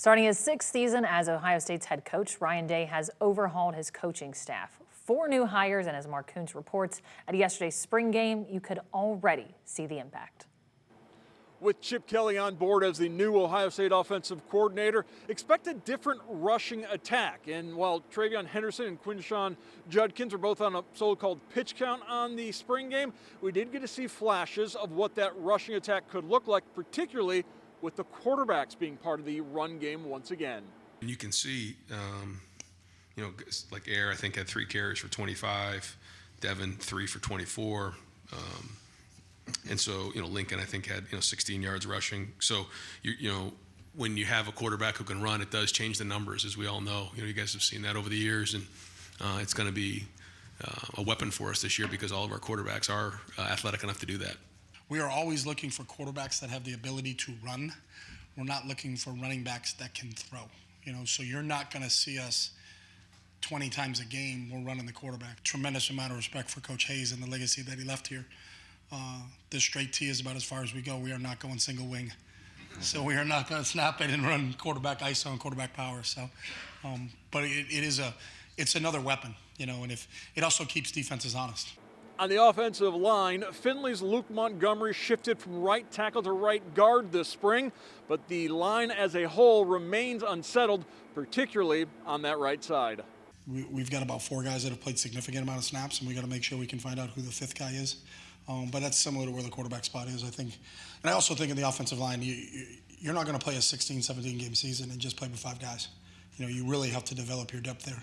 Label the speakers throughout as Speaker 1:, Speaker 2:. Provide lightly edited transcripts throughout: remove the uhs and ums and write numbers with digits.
Speaker 1: Starting his sixth season as Ohio State's head coach, Ryan Day has overhauled his coaching staff. 4 new hires, and as Mark Kuntz reports, at yesterday's spring game, you could already see the impact.
Speaker 2: With Chip Kelly on board as the new Ohio State offensive coordinator, expect a different rushing attack. And while Travion Henderson and Quinshon Judkins were both on a so-called pitch count on the spring game, we did get to see flashes of what that rushing attack could look like, particularly with the quarterbacks being part of the run game once again.
Speaker 3: And you can see, like Air, I think, had 3 carries for 25, Devin 3 for 24. And so, Lincoln, I think, had, 16 yards rushing. So, when you have a quarterback who can run, it does change the numbers, as we all know. You guys have seen that over the years, and it's going to be a weapon for us this year because all of our quarterbacks are athletic enough to do that.
Speaker 4: We are always looking for quarterbacks that have the ability to run. We're not looking for running backs that can throw. So you're not going to see us 20 times a game we're running the quarterback. Tremendous amount of respect for Coach Hayes and the legacy that he left here. This straight tee is about as far as we go. We are not going single wing. So we are not going to snap it and run quarterback ISO and quarterback power. So, but it's another weapon, and if it also keeps defenses honest.
Speaker 2: On the offensive line, Findlay's Luke Montgomery shifted from right tackle to right guard this spring, but the line as a whole remains unsettled, particularly on that right side.
Speaker 4: We've got about 4 guys that have played significant amount of snaps, and we got to make sure we can find out who the 5th guy is. But that's similar to where the quarterback spot is, I think. And I also think in the offensive line, you're not going to play a 16, 17-game season and just play with 5 guys. You really have to develop your depth there.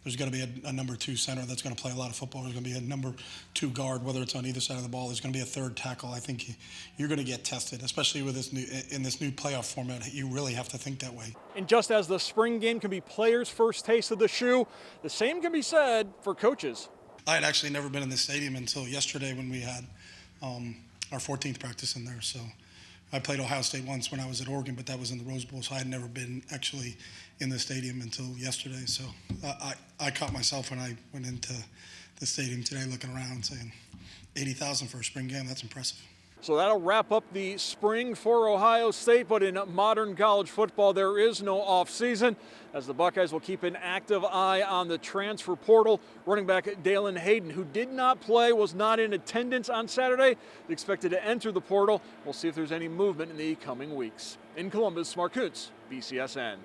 Speaker 4: There's going to be a number 2 center that's going to play a lot of football. There's going to be a number 2 guard, whether it's on either side of the ball. There's going to be a 3rd tackle. I think you're going to get tested, especially with in this new playoff format. You really have to think that way.
Speaker 2: And just as the spring game can be players' first taste of the shoe, the same can be said for coaches.
Speaker 4: I had actually never been in the stadium until yesterday when we had our 14th practice in there. So I played Ohio State once when I was at Oregon, but that was in the Rose Bowl, so I had never been actually in the stadium until yesterday. So I caught myself when I went into the stadium today looking around saying 80,000 for a spring game, that's impressive.
Speaker 2: So that'll wrap up the spring for Ohio State, but in modern college football, there is no offseason, as the Buckeyes will keep an active eye on the transfer portal. Running back Dalen Hayden, who did not play, was not in attendance on Saturday, expected to enter the portal. We'll see if there's any movement in the coming weeks. In Columbus, Mark Kuntz, BCSN.